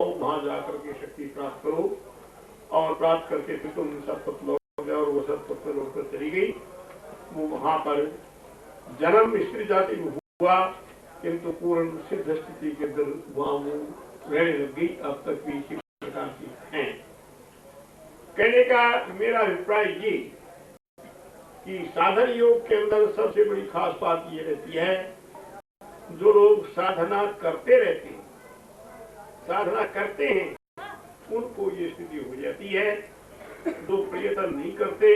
वहां जाकर के शक्ति प्राप्त करो और प्राप्त करके फिर तुम सतपथ लौट जाओ। और वो सतपथ पर लौटकर चली गई। वो वहां पर जन्म स्त्री जाति में हुआ, किंतु पूर्ण सिद्ध स्थिति के अंदर वहां वो रहने लग गई। अब तक भी इसी प्रकार की है। कहने का मेरा अभिप्राय ये कि साधन योग के अंदर सबसे बड़ी खास बात ये रहती है, जो लोग साधना करते रहते हैं, साधना करते हैं, उनको ये स्थिति हो जाती है। जो प्रयत्न नहीं करते,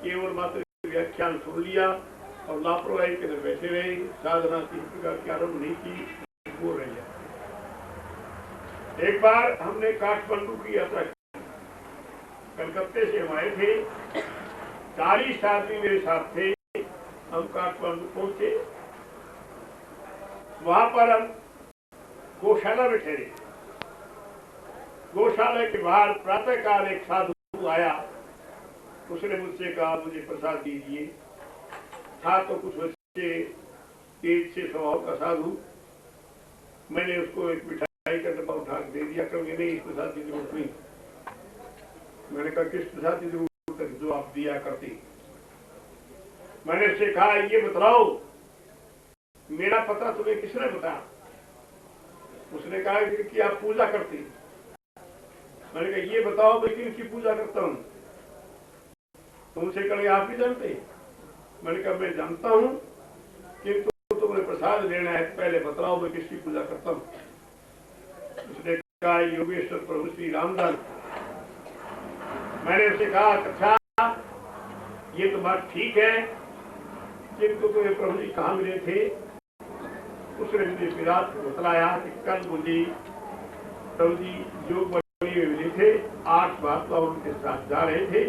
केवल मात्र व्याख्यान सुन लिया और लापरवाही के अंदर बैठे रहे, साधना की प्रकार की आरंभ नहीं की, वो रह जाते। एक बार हमने काठमांडू की यात्रा की। कलकत्ते से हम आए थे, 40 आदमी मेरे साथ थे। हम काठमांडू पहुंचे, वहां पर हम गौशाला में ठहरे। गौशाला के बाहर प्रातःकाल एक साधु आया। उसने मुझसे कहा मुझे प्रसाद दीजिए। था तो कुछ बच्चे तेज से स्वभाव का साधु। मैंने उसको एक मिठाई का डब्बा उठा दे दिया। क्योंकि नहीं, इस प्रसाद की जरूरत नहीं। मैंने कहा किस प्रसाद की जरूरत है जो आप दिया करते। मैंने उससे कहा ये बतलाओ, मेरा पता तुम्हें किसने बताया? उसने कहा कि आप पूजा करते। मैंने कहा ये बताओ मैं किनकी पूजा करता हूं? तुमसे कहे आप भी जानते? मैंने कहा मैं जानता हूं, किंतु तुम्हें प्रसाद लेना है, पहले बताओ मैं किसकी पूजा करता हूं। उसने कहा योगेश्वर प्रभु श्री रामदास। मैंने उसे कहा अच्छा ये तो बात ठीक है, किंतु तुम्हें प्रभु जी कहाँ मिले थे? उसने मुझे विराट बतलाया कि कल मुझे प्रभु जी योग बनी में मिले थे। 8 महात्मा उनके साथ जा रहे थे।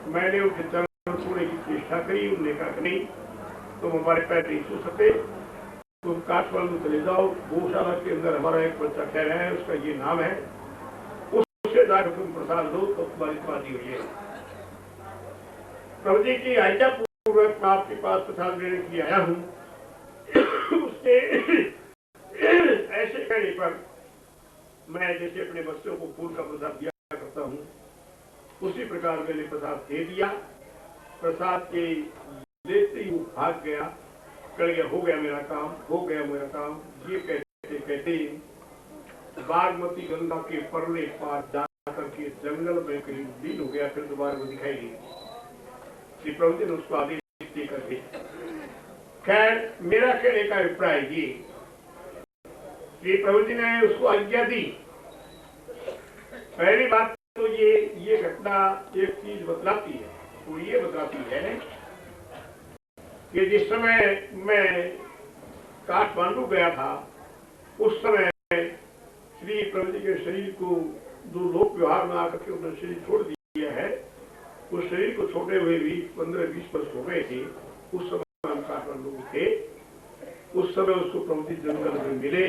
मैंने उनके चरण छूने की चेष्टा करी। उन्होंने कहा नहीं, तुम हमारे पैर नहीं छू सकते, तुम काठमांडू चले जाओ। गौशाला के अंदर हमारा एक बच्चा ठहरा है, उसका ये नाम है, उससे जाकर तुम प्रसाद दो तो तुम्हारी समाधि हुई है। प्रभु जी की आज्ञा पूर्वक मैं आपके पास प्रसाद लेने के लिए आया हूँ। उसके ऐसे कहने पर मैं जैसे अपने बच्चों को फूल का प्रसाद दिया करता हूँ, उसी प्रकार मैंने प्रसाद दे दिया। प्रसाद के लेते ही वो भाग गया। कर गया, हो गया मेरा काम, हो गया मेरा काम। ये कहते कहते बागमती गंगा के परले पार जाकर के जंगल में करीब दिन हो गया। फिर दोबारा वो दिखाई दी। श्री प्रभु जी ने उसको आदेश दे करके, खैर मेरा कहने का अभिप्राय ये, श्री प्रभु जी ने उसको आज्ञा दी। पहली बात तो ये घटना एक चीज बतलाती है, वो ये बतलाती है कि जिस समय मैं काठमांडू गया था, उस समय श्री प्रभु जी के शरीर को जो लोक व्यवहार में आकर के उन्होंने शरीर छोड़ दिया है, उस शरीर को छोड़े हुए भी 15-20 वर्ष हो गए थे। उस समय हम काठमांडू में थे। उस समय उसको प्रभु जी जंगल में मिले।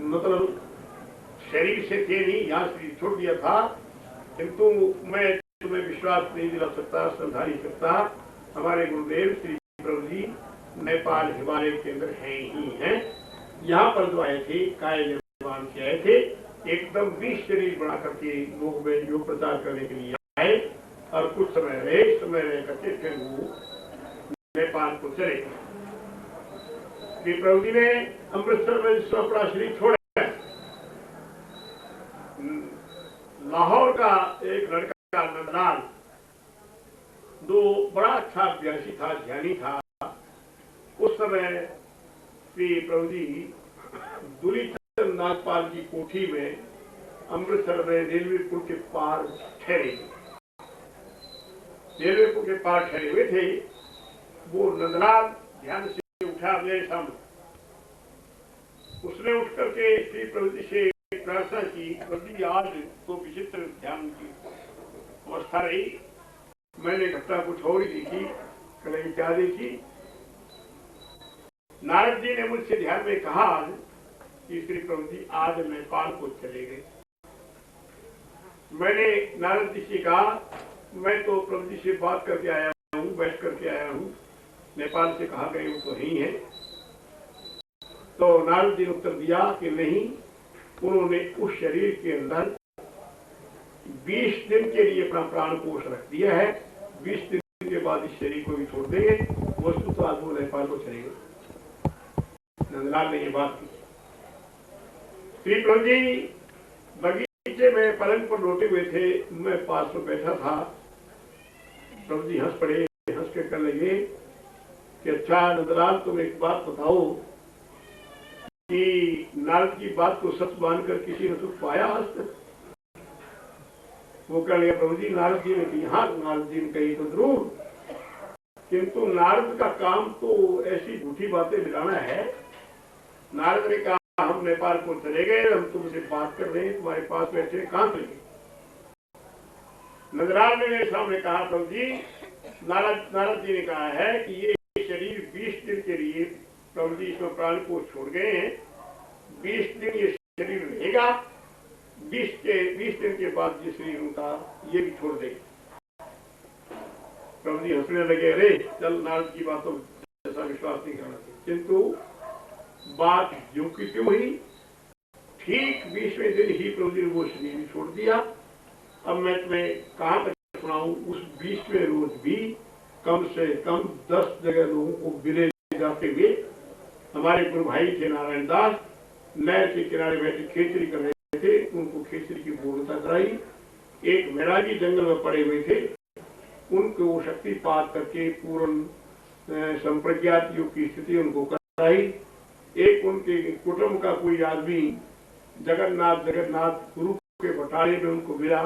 मतलब शरीर से थे नहीं, यहाँ शरीर छोड़ दिया था, किंतु मैं तुम्हें विश्वास नहीं दिला सकता, श्रद्धा नहीं सकता। हमारे गुरुदेव श्री प्रभु जी नेपाल हिमालय के अंदर हैं ही हैं। यहाँ पर जो आए थे, काय निर्माण से आए थे, एकदम 20 शरीर बना करके लोग में योग प्रचार करने के लिए आए और कुछ समय रह करके फिर वो नेपाल को चले। श्री प्रभु जी ने अमृतसर में जिस अपना शरीर छोड़ा, लाहौर का एक लड़का नंदलाल, जो बड़ा अच्छा अभ्यासी था, ज्ञानी था, उस समय श्री प्रभु जी दूलीचंद नागपाल की कोठी में अमृतसर में रेलवे पुल के पार ठहरे। रेलवे पुल के पार ठहरे हुए थे। वो नंदलाल ध्यान से उठा मेरे सामने। उसने उठ करके श्री प्रभु जी से प्रार्थना की, प्रभु जी आज तो विचित्र ध्यान की अवस्था रही, मैंने घटना कुछ और ही देखी। कहीं क्या देखी? नारद जी ने मुझसे ध्यान में कहा कि श्री प्रभु जी आज नेपाल को चले गए। मैंने नारद जी से कहा, मैं तो प्रभु जी से बात करके आया हूँ, बैठ करके आया हूँ, नेपाल से कहा गए वो तो नहीं है। तो नारद जी ने उत्तर दिया कि नहीं, उन्होंने उस शरीर के अंदर 20 दिन के लिए अपना प्राण कोष रख दिया है। 20 दिन के बाद इस शरीर को भी छोड़ देंगे। वस्तु तो आज वो नेपाल को चलेंगे। नंदलाल ने ये बात की। श्री प्रभु जी बगीचे में पलंग पर लोटे हुए थे, मैं पास में बैठा था। प्रभु जी हंस पड़े, हंस के कर लगे कि अच्छा नंदलाल तुम एक बात बताओ कि नारद की बात को सच मानकर किसी ने सुख पाया आज तक? वो कह लिया प्रभु जी नारद जी ने कही, हाँ नारद जी ने कही तो जरूर, किंतु नारद का काम तो ऐसी झूठी बातें मिलाना है। नारद ने कहा हम नेपाल को चले गए, हम तुमसे बात कर रहे हैं, तुम्हारे पास बैठे कहां चले गए? नंदलाल ने मेरे सामने कहा प्रभु जी नारद जी ने कहा है कि ये शरीर 20 दिन के लिए प्रभु जी इसमें प्राण को छोड़ गए हैं। 20 दिन ये शरीर रहेगा, 20 दिन के बाद ये शरीर उनका ये भी छोड़ देगा। प्रभु जी हंसने लगे, अरे चल नारद की बातों जैसा विश्वास नहीं करना चाहिए। किंतु बात जो की क्यों हुई, ठीक 20वें दिन ही प्रभु जी ने वो शरीर भी छोड़ दिया। अब मैं तुम्हें कहां तक सुनाऊं, उस 20वें रोज भी कम से कम 10 जगह लोगों को बिले जाते हुए हमारे गुरु भाई थे नारायण दास, नहर के किनारे बैठे खेचरी कर रहे थे, उनको खेचरी की बोलता कराई। एक वैरागी जंगल में पड़े हुए थे, उनको वो शक्तिपात करके पूर्ण संप्रज्ञात योग की स्थिति उनको कराई। एक उनके कुटुंब का कोई आदमी जगन्नाथ गुरु के बटाले में उनको मिला,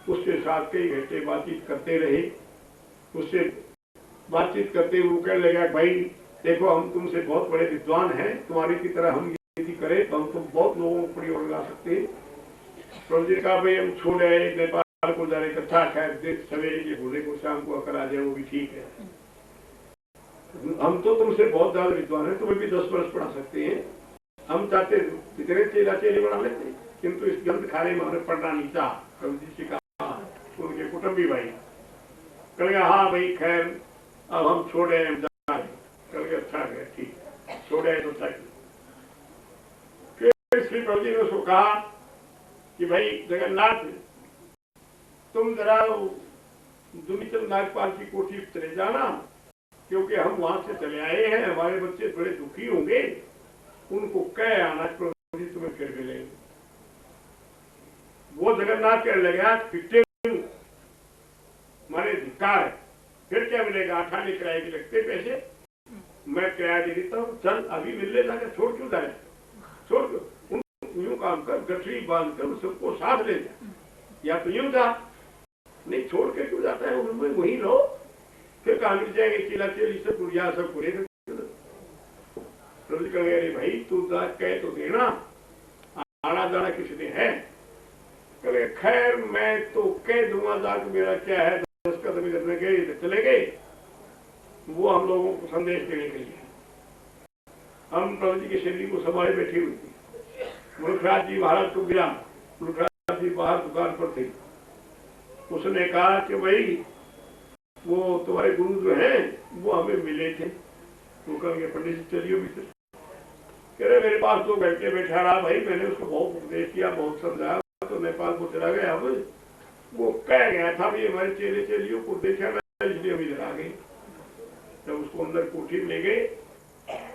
उसके साथ कई घंटे बातचीत करते रहे। उससे बातचीत करते हुए कहने लगा भाई देखो हम तुमसे बहुत बड़े विद्वान हैं, तुम्हारी की तरह हम यदि करें तो हम तो बहुत लोगों को प्रयोग लगा सकते हैं। प्रभु जी ने कहा भाई हम छोड़ आए नेपाल को जा रहे, अच्छा खैर सवेरे के भोले को शाम को अकर आ जाए वो भी ठीक है। हम तो तुमसे बहुत ज्यादा विद्वान हैं, तुम्हें भी 10 वर्ष पढ़ा सकते हैं। हम चाहते इतने चेला चेले बना लेते, किंतु इस गंध खाने में हमें पढ़ना नहीं चाह। प्रभु जी से कहा उनके कुटुंबी भाई कहेंगे हाँ भाई खैर अब हम छोड़े हम जा रहे। कहेंगे अच्छा है ठीक, छोड़े तो चाहिए। फिर श्री प्रभु जी ने उसको कहा कि भाई जगन्नाथ तुम जरा दुनीचंद नागपाल की कोठी चले जाना, क्योंकि हम वहां से चले आए हैं, हमारे बच्चे बड़े दुखी होंगे, उनको कह आना प्रभु जी तुम्हें फिर मिलेंगे। वो जगन्नाथ कहने लगा फिटे मारे धिक्कार, फिर क्या मिलेगा, आठाने किराए के लगते पैसे, मैं किराया दे देता हूँ, चल अभी मिल ले जाकर, छोड़ क्यों जाए, छोड़ यूं काम कर, गठरी बांध कर सबको साथ ले जा, या तो यूं जा, नहीं छोड़ के क्यों जाता है, उनमें वही रहो। फिर कहा मिल जाएंगे चेला चेली सब गुड़िया सब पूरे। प्रभु जी कहेंगे अरे भाई तू कह तो देना, आना जाना किसी ने है। कहे खैर मैं तो कह दूंगा जाकर, मेरा क्या है, 10 कदम इधर में गए इधर चले गए। वो हम लोगों को संदेश देने के लिए हम प्रभु जी के शरीर को संभाले बैठे हुए थे। मुल्खराज जी महाराज को गिरा, मुल्खराज जी बाहर दुकान पर थे। उसने कहा कि भाई वो तुम्हारे गुरु जो हैं वो हमें मिले थे। वो कहेंगे पंडित जी चलिए भी, कह रहे मेरे पास 2 घंटे बैठा रहा भाई, मैंने उसको बहुत उपदेश किया, बहुत समझाया, तो नेपाल को चला गया। वो कह गया था भी हमारे चेले चेलियों को देखा ना, इसलिए हम इधर आ गए। जब उसको अंदर कोठी में ले गए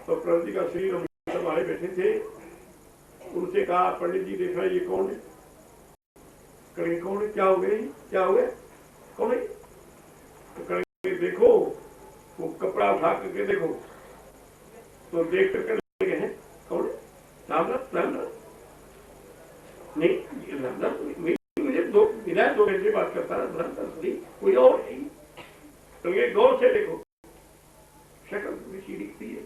तो प्रभु जी का शरीर हमारे बैठे थे। उनसे कहा पंडित जी देखना ये कौन है? करेंगे कौन है, क्या हो गया, क्या हो गया, कौन है? तो करेंगे देखो, वो कपड़ा उठा करके देखो, तो देख करके लगे हैं कौन है, रामनाथ नहीं मुझे 2 घंटे बात करता रहा, कोई और नहीं। तो ये गौर से देखो, शक्ल थोड़ी सी दिखती है।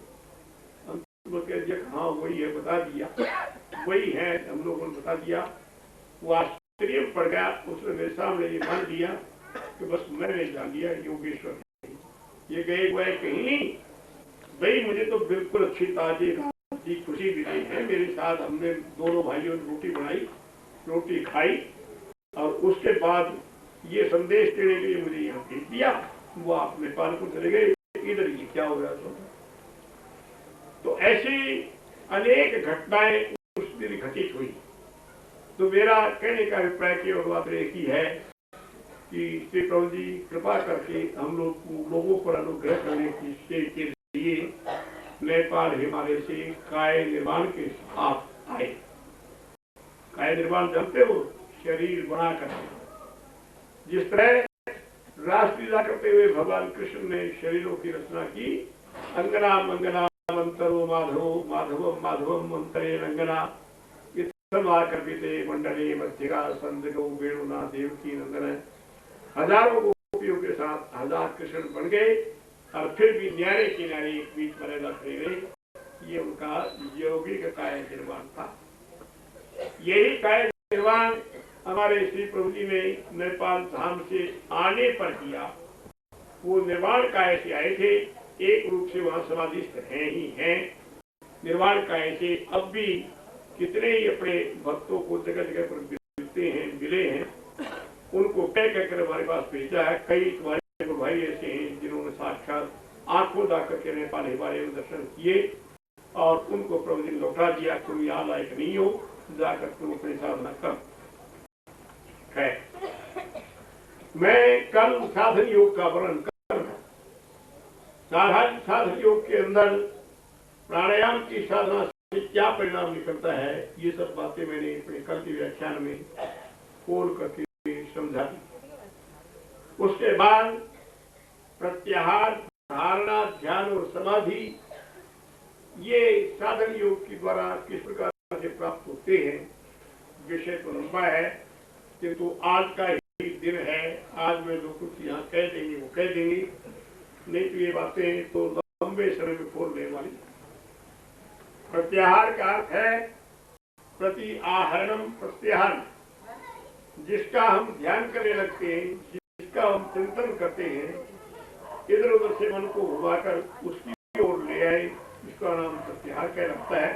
हम लोग हाँ वही है, बता दिया वही है, हम लोगों ने बता दिया। वो आश्चर्य पड़ गया, उसने मेरे सामने ये मान दिया कि बस मैंने जान लिया योगेश्वर ये गए हुए कहीं नहीं। भाई मुझे तो बिल्कुल अच्छी ताजी की खुशी भी नहीं है। मेरे साथ हमने दोनों भाइयों ने रोटी बनाई, रोटी खाई, और उसके बाद ये संदेश देने के लिए मुझे यहाँ भेज दिया। वो आप नेपाल को चले गए, इधर ये क्या हो गया। तो ऐसी अनेक घटनाएं उस दिन घटित हुई। तो मेरा कहने का अभिप्राय केवल मात्र एक ही है कि श्री प्रभु जी कृपा करके हम लोगों पर अनुग्रह करने के लिए नेपाल हिमालय से काय निर्माण के साथ आए। काय निर्माण जानते हो, शरीर बना करके। जिस तरह रासलीला करते हुए भगवान कृष्ण ने शरीरों की रचना की, अंगना मंगना मंतरो माधवो माधवम माधवम मंतरे रंगना कल्पिते मंडले मध्यगा संदगो वेणुना देवकी नंदन। हजारों गोपियों के साथ हजार कृष्ण बन गए और फिर भी न्यारे किनारे बीच मर्यादा खड़े रहे। ये उनका यौगिक काय निर्माण था। यही काय निर्माण हमारे श्री प्रभु जी ने नेपाल धाम से आने पर किया। वो निर्माण काय से आए थे, एक रूप से वहां समाधिस्थ हैं ही हैं। निर्माण काय से अब भी कितने ही अपने भक्तों को जगह जगह पर मिलते हैं, मिले हैं, उनको कह कहकर हमारे पास भेजा है। कई तुम्हारे भाई ऐसे हैं जिन्होंने साक्षात आंखों दा करके नेपाल हिमालय में दर्शन किए और उनको प्रभु जी ने लौटा दिया। तुम यहाँ लायक नहीं हो, जाकर तुम अपनी साधना कर। मैं कल साधन योग का वर्णन कर रहा हूं। साधन योग के अंदर प्राणायाम की साधना से क्या परिणाम निकलता है, ये सब बातें मैंने अपने कल के व्याख्यान में खोल करके समझा दी। उसके बाद प्रत्याहार, धारणा, ध्यान और समाधि, ये साधन योग के द्वारा किस प्रकार से प्राप्त होते हैं, विषय तो लंबा है, किंतु आज का ही दिन है। आज मैं जो कुछ यहाँ कह देंगे वो कह देंगे, नहीं तो ये बातें तो लंबे समय में खोल लेने वाली। प्रत्याहार का अर्थ है प्रति आहरणम प्रत्याहार, जिसका हम ध्यान करने लगते हैं, जिसका हम चिंतन करते हैं, इधर उधर से मन को घुमाकर उसकी ओर ले आए, इसका नाम प्रत्याहार कहलाता है।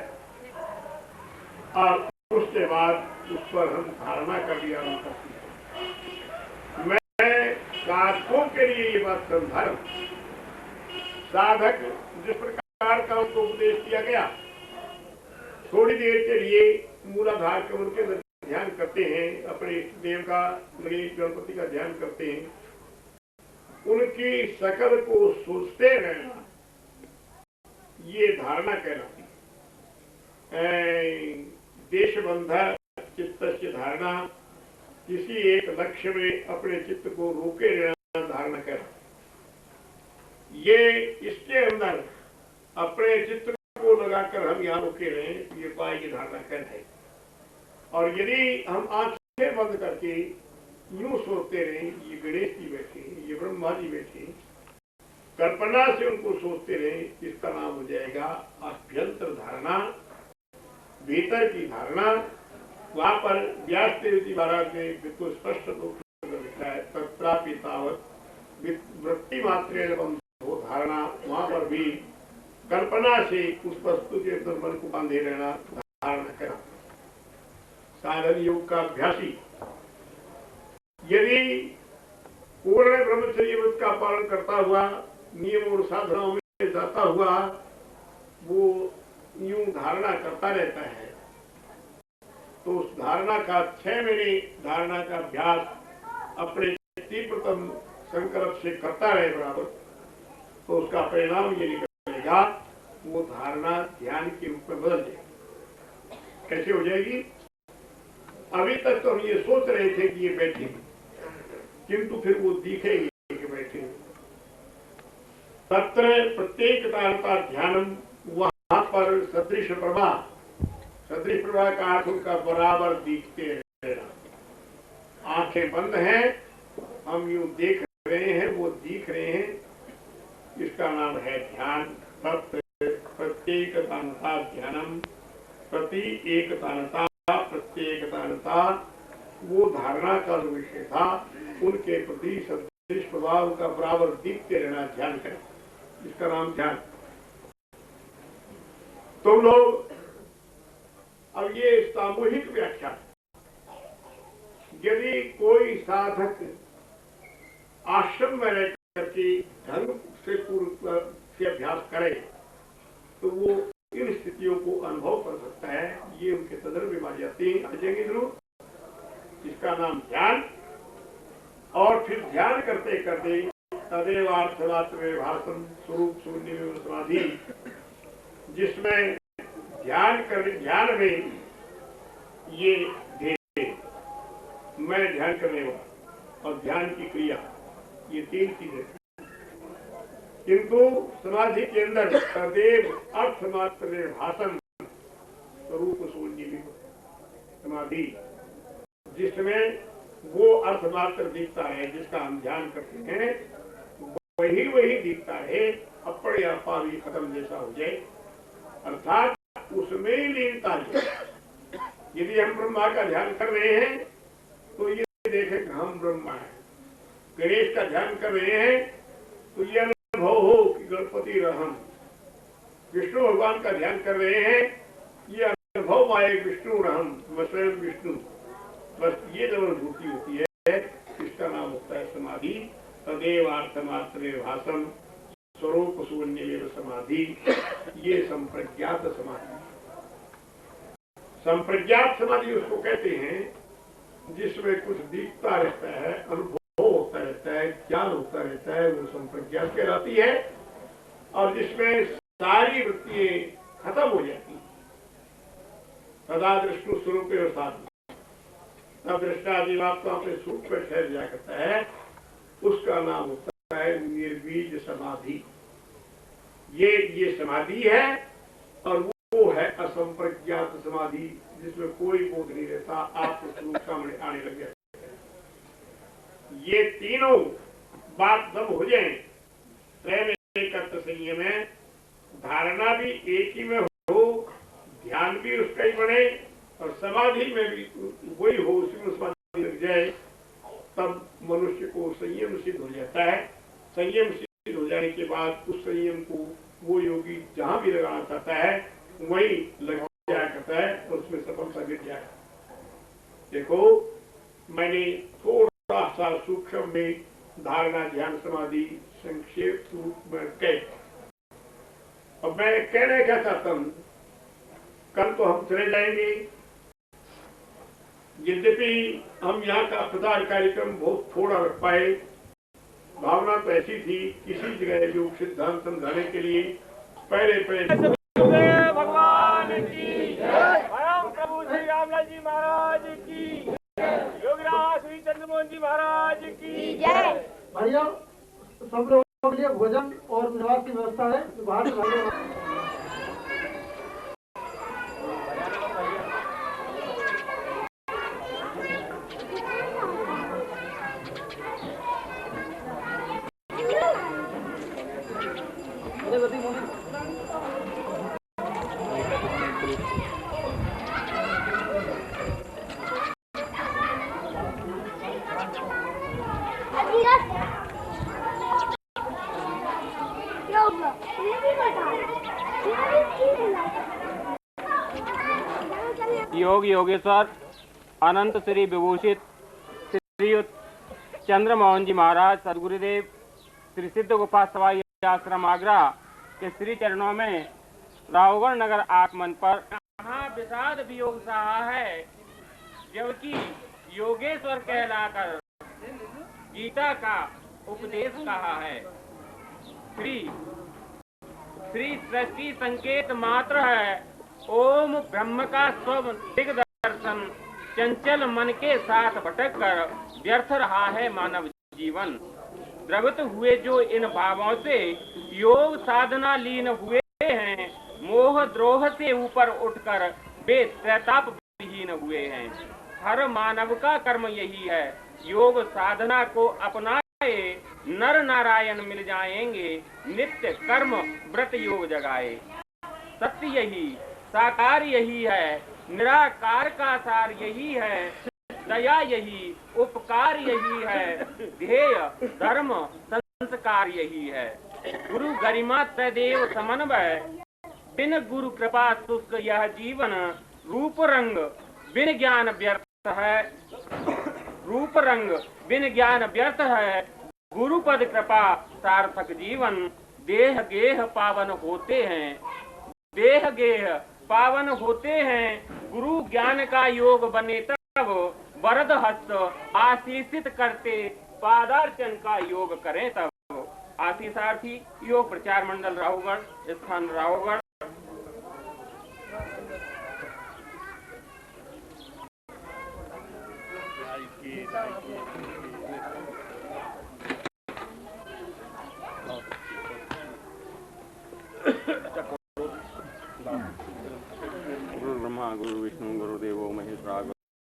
और उसके बाद उस पर हम धारणा कर लिया करते हैं। मैं साधकों के लिए ये बात समझा रहा हूं। साधक जिस प्रकार का उनको उपदेश दिया गया, थोड़ी देर के लिए मूलाधार कमल के ध्यान करते हैं, अपने देव का गणपति का ध्यान करते हैं, उनकी शकल को सोचते रहना, ये धारणा कहलाती है। देशबंध चित्तस्य धारणा, किसी एक लक्ष्य में अपने चित्त को रोके रहना धारणा कहलाती। ये इसके अंदर अपने चित्त को लगाकर हम यहाँ रोके रहे, ये उपाय की धारणा कहलाती है। और यदि हम आंखें बंद करके यूं सोचते रहे, ये गणेश जी बैठे, ये ब्रह्मा जी बैठे, कल्पना से उनको सोचते रहे, इसका नाम हो जाएगा अभ्यंतर धारणा, भीतर की धारणा। वहां पर व्यास देव जी महाराज ने बिल्कुल स्पष्ट रूप से लिखा है, तत्रापि तावत् वृत्ति मात्रेण बंधो धारणा। वहां पर भी कल्पना से उस वस्तु के अंदर मन को बांधे रहना धारणा करना। साधन योग का अभ्यासी यदि पूर्ण ब्रह्मचर्य व्रत का पालन करता हुआ, नियम और साधनाओं में जाता हुआ, वो यूं धारणा करता रहता है, तो उस धारणा का 6 महीने धारणा का अभ्यास अपने तीव्रतम संकल्प से करता रहे बराबर, तो उसका परिणाम ये निकलेगा, वो धारणा ध्यान के रूप में बदल जाएगी। कैसे हो जाएगी? अभी तक तो हम ये सोच रहे थे कि ये बैठे, किंतु फिर वो दिखेंगे कि बैठे। तत्र प्रत्येक तारता ध्यानम, वहां पर सदृश प्रभा, सदृश प्रभा का अर्थ उनका बराबर दिखते रहना। आंखें बंद हैं, हम यूं देख रहे हैं, वो दिख रहे हैं, इसका नाम है ध्यान। तत्र प्रत्येकतानता ध्यानम, प्रति एकतानता प्रत्येकतानता, वो धारणा का जो विषय था, उनके प्रति सदृश प्रभाव का बराबर दिखते रहना ध्यान करें, इसका नाम ध्यान। तुम लोग अब ये सामूहिक व्याख्या, यदि कोई साधक आश्रम में रह करके ढंग से पूर्व से अभ्यास करे, तो वो इन स्थितियों को अनुभव कर सकता है। ये उनके संदर्भ में मानी जाती है। जिसका नाम ध्यान। और फिर ध्यान करते करते तदेवार्थमात्र भाषण स्वरूप शून्य समाधि, जिसमें ध्यान में ये ध्येय, मैं ध्यान करने वाला और ध्यान की क्रिया, ये तीन चीजें। किंतु समाधि के अंदर तदेव अर्थमात्र भाषण स्वरूप शून्य समाधि, जिसमें वो अर्थमात्र दिखता है, जिसका हम ध्यान करते हैं वही दिखता है, अपने अपार खत्म जैसा हो जाए, अर्थात उसमें ही लीनता है। यदि हम ब्रह्मा का ध्यान कर रहे हैं तो ये देखें हम ब्रह्मा है। गणेश का ध्यान कर रहे हैं तो ये अनुभव हो कि गणपति रहम। विष्णु भगवान का ध्यान कर रहे हैं, ये अनुभव आए विष्णु रहम, स्वयं विष्णु। बस ये जब अनुभूति होती है, इसका नाम होता है समाधि। तदेव अर्थमात्र भाषण स्वरूप शून्य समाधि, ये संप्रज्ञात समाधि। संप्रज्ञात समाधि उसको कहते हैं जिसमें कुछ दिखता रहता है, अनुभव होता रहता है, ज्ञान होता रहता है, वो संप्रज्ञात कहलाती है। और जिसमें सारी वृत्तियां खत्म हो जाती हैं, सदा दृष्टु स्वरूप साधन, तब दृष्टा जीवात्मा अपने स्वरूप में ठहर जाया करता है, उसका नाम होता है निर्बीज समाधि। ये समाधि है। और वो है असंप्रज्ञात समाधि, जिसमें कोई बोध नहीं रहता, आपके स्वरूप सामने आने लग जाता है। ये तीनों बात जब हो जाए, त्रय एकत्र संयम में धारणा भी एक ही में हो, ध्यान भी उसका ही बने और समाधि में भी वही हो, उसी में समाधि लग जाए, तब मनुष्य को संयम सिद्ध हो जाता है। संयम सिद्ध हो जाने के बाद उस संयम को वो योगी जहां भी लगाना चाहता है वही लग जाया करता है और उसमें सफलता गिर जाए। देखो, मैंने थोड़ा सा सूक्ष्म में धारणा ध्यान समाधि संक्षेप रूप में कह, अब मैं कहने क्या चाहता हूं, कल तो हम चले जाएंगे। यद्यपि हम यहाँ का प्रचार कार्यक्रम बहुत थोड़ा रख पाए, भावना तो ऐसी थी किसी जगह योग सिद्धांत समझाने के लिए पहले भगवान की जय, प्रभु श्री रामलाल जी महाराज की, योगीराज श्री चंद्रमोहन जी महाराज की जय। भैया सब लोगों के लिए भोजन और निवास की व्यवस्था है, बाहर से योग योगेश्वर अनंत श्री विभूषित श्रीयुत चंद्रमोहन जी महाराज सदगुरुदेव श्री सिद्ध गुफा सवाई आश्रम आगरा के श्री चरणों में रावगढ़ नगर आगमन पर यहाँ विषाद वियोग सहा है, जबकि योगेश्वर कहलाकर गीता का उपदेश कहा है। श्री सृष्टि संकेत मात्र है, ओम ब्रह्म का स्व दिग्दर्शन, चंचल मन के साथ भटक कर व्यर्थ रहा है मानव जीवन। द्रवित हुए जो इन भावों से योग साधना लीन हुए हैं, मोह द्रोह से ऊपर उठकर वे त्रैताप विहीन हुए हैं। हर मानव का कर्म यही है, योग साधना को अपनाए नर नारायण मिल जाएंगे, नित्य कर्म व्रत योग जगाए। सत्य यही, साकार यही है, निराकार का सार यही है, दया यही, उपकार यही है, ध्येय धर्म संस्कार यही है। गुरु गरिमा तदेव समन्वय, बिन गुरु कृपा शुष्क यह जीवन। रूप रंग बिन ज्ञान व्यर्थ है, रूप रंग बिन ज्ञान व्यर्थ है, गुरु पद कृपा सार्थक जीवन। देह गेह पावन होते हैं, देह गेह पावन होते हैं, गुरु ज्ञान का योग बने तब वरद हस्त आशीषित करते पादार्चन का योग करें तब। आशीषार्थी योग प्रचार मंडल राहुगढ़, स्थान राहुगढ़। लाइकी